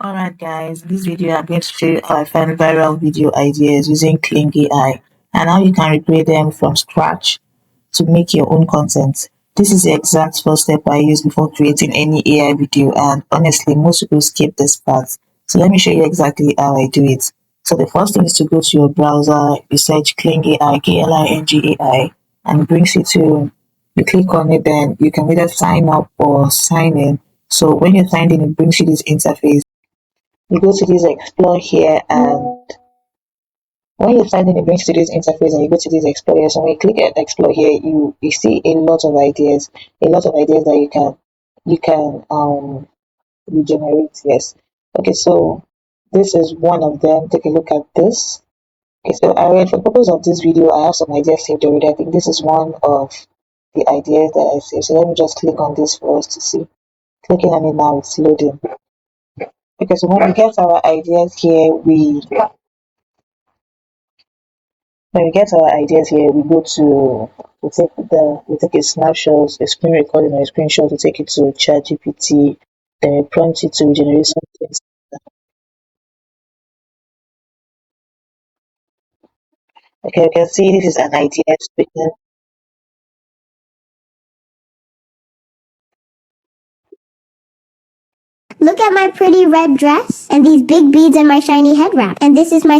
Alright guys, this video I'm going to show you how I find viral video ideas using Kling AI and how you can recreate them from scratch to make your own content. This is the exact first step I use before creating any AI video, and honestly most people skip this part. So let me show you exactly how I do it. So the first thing is to go to your browser, you search Kling AI, Kling AI, and it brings you to, you click on it, then you can either sign up or sign in. So when you're signed in, it brings you this interface. You go to this explore here, and when you sign in it brings you to this interface, and you go to this explore here. So when you click at explore here, you see a lot of ideas that you can regenerate. Yes. Okay, so this is one of them. Take a look at this. Okay, so I read, for the purpose of this video I have some ideas saved already. I think this is one of the ideas that I saved. So let me just click on this for us to see. Clicking on it now, it's loading. Okay, so when we get our ideas here, we go to, we take a snapshot, a screen recording or a screenshot to take it to ChatGPT, then we prompt it to generate something. Okay, you can see this is an idea speaking. Look at my pretty red dress and these big beads and my shiny head wrap. And this is my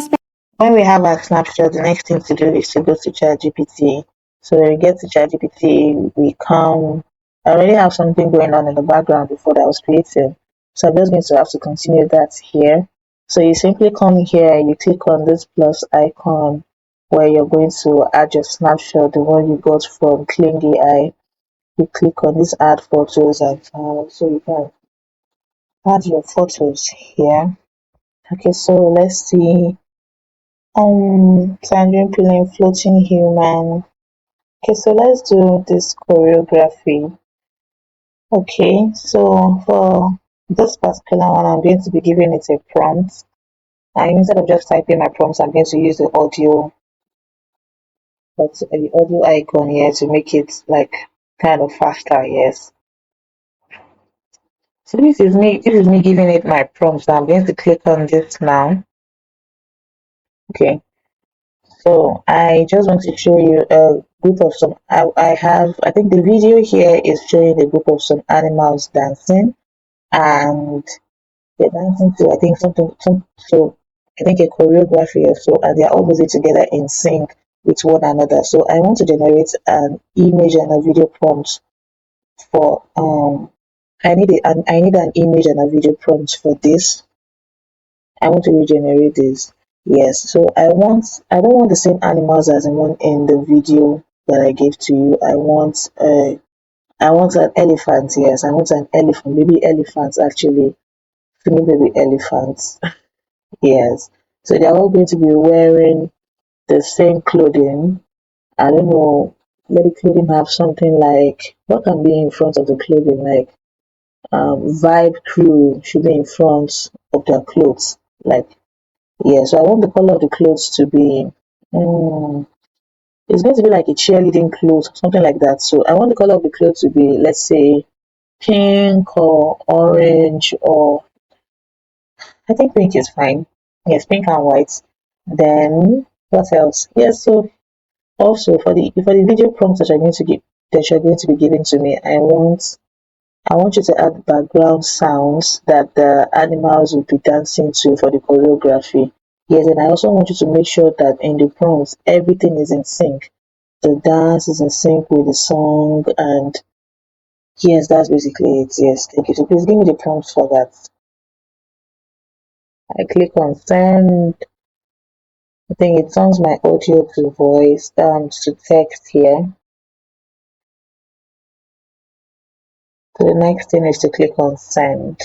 When we have our snapshot, the next thing to do is to go to ChatGPT. So when we get to ChatGPT, we come. I already have something going on in the background before that I was creating. So I'm just going to have to continue that here. So you simply come here, you click on this plus icon where you're going to add your snapshot, the one you got from Kling AI. You click on this add photos, and so you can add your photos here. Okay, so let's see. Tangerine Peeling, Floating Human. Okay, so let's do this choreography. Okay, so for this particular one, I'm going to be giving it a prompt. And instead of just typing my prompts, I'm going to use the audio icon here to make it like kind of faster. Yes. So this is me giving it my prompts. I'm going to click on this now. Okay. So I just want to show you a group of some. I think the video here is showing a group of some animals dancing, and they're dancing to, I think, so I think a choreography or so, and they're all moving together in sync with one another. So I want to generate an image and a video prompt for I need an image and a video prompt for this. I want to regenerate this. Yes, so I don't want the same animals as the one in the video that I gave to you. I want an elephant. Yes, I want an elephant, baby elephants actually, female baby elephants. Yes, so they're all going to be wearing the same clothing. I don't know. Let the clothing have something like, what can be in front of the clothing, like vibe crew should be in front of their clothes, like. Yeah, so I want the color of the clothes to be, it's going to be like a cheerleading clothes, something like that. So I want the color of the clothes to be, let's say, pink or orange, or I think pink is fine. Yes, pink and white. Then what else? Yes, so also for the video prompts that you're going to be giving to me, I want you to add background sounds that the animals will be dancing to for the choreography. Yes, and I also want you to make sure that in the prompts everything is in sync. The dance is in sync with the song, and yes, that's basically it. Yes, thank you. So please give me the prompts for that. I click on send. I think it turns my audio to voice, to text here. So the next thing is to click on send.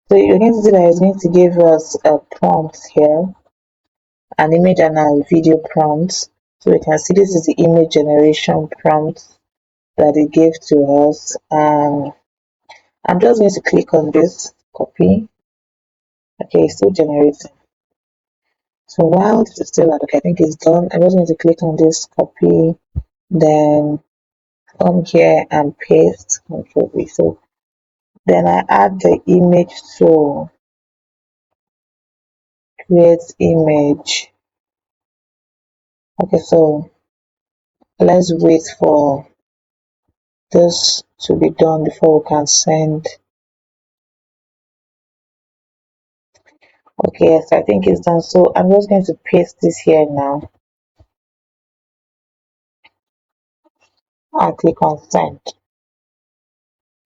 So you're going to see that it's going to give us a prompt here, an image and a video prompt. So we can see this is the image generation prompt that it gave to us. And I'm just going to click on this, copy. Okay, it's still generating. So while this is still okay, I think it's done. I'm just going to click on this, copy, then come here and paste, Control V. So then I add the image. So create image. Okay, so let's wait for this to be done before we can send. Okay, yes, I think it's done. So I'm just going to paste this here now and click on send.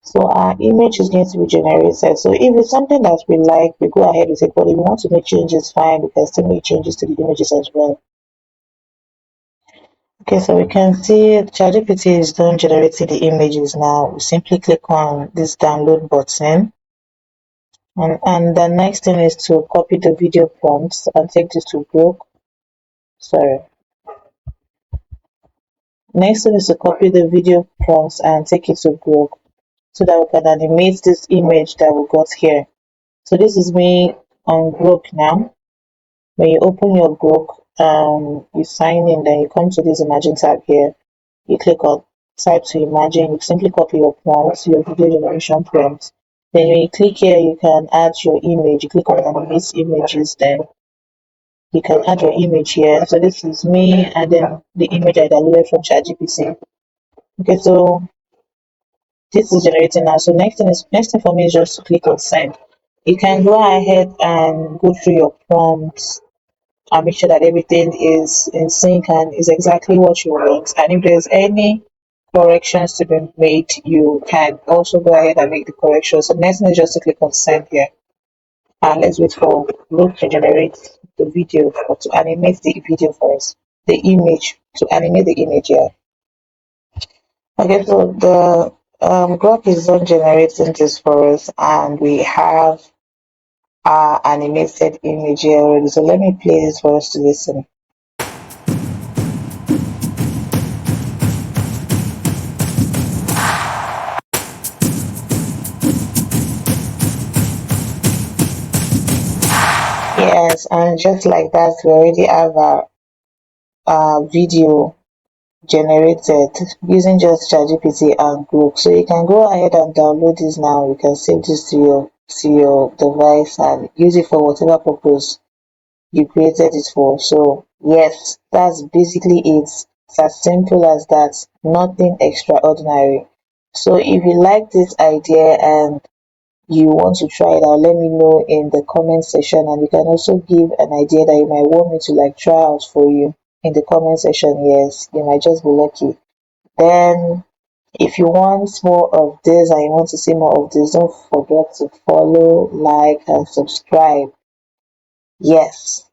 So our image is going to be generated. So if it's something that we like, we go ahead with it. But if we want to make changes, fine, we can still make changes to the images as well. Okay, so we can see ChatGPT is done generating the images now. We simply click on this download button. And the next thing is to copy the video prompts and take this to Grok. Sorry. Next thing is to copy the video prompts and take it to Grok so that we can animate this image that we got here. So this is me on Grok now. When you open your Grok, you sign in, then you come to this imagine tab here. You click on type to imagine, you simply copy your prompts, your video generation prompts. Then when you click here, you can add your image. You click on animate images, then you can add your image here. So this is me and then the image I downloaded from ChatGPT. Okay, so this is generating now. So next thing for me is just to click on send. You can go ahead and go through your prompts and make sure that everything is in sync and is exactly what you want. And if there's any corrections to be made, you can also go ahead and make the corrections. So next thing is just to click on send here. And let's wait for Look to generate the video or to animate the video for us. The image, to animate the image here. Okay, so the Grok is on generating this for us and we have our animated image here already. So let me play this for us to listen. Yes, and just like that, we already have our video generated using just ChatGPT and Grok. So you can go ahead and download this now. You can save this to your device and use it for whatever purpose you created it for. So yes, that's basically it. It's as simple as that. Nothing extraordinary. So if you like this idea and you want to try it out, let me know in the comment section, and you can also give an idea that you might want me to like try out for you in the comment section. Yes, you might just be lucky. Then if you want more of this and you want to see more of this, don't forget to follow, like and subscribe. Yes,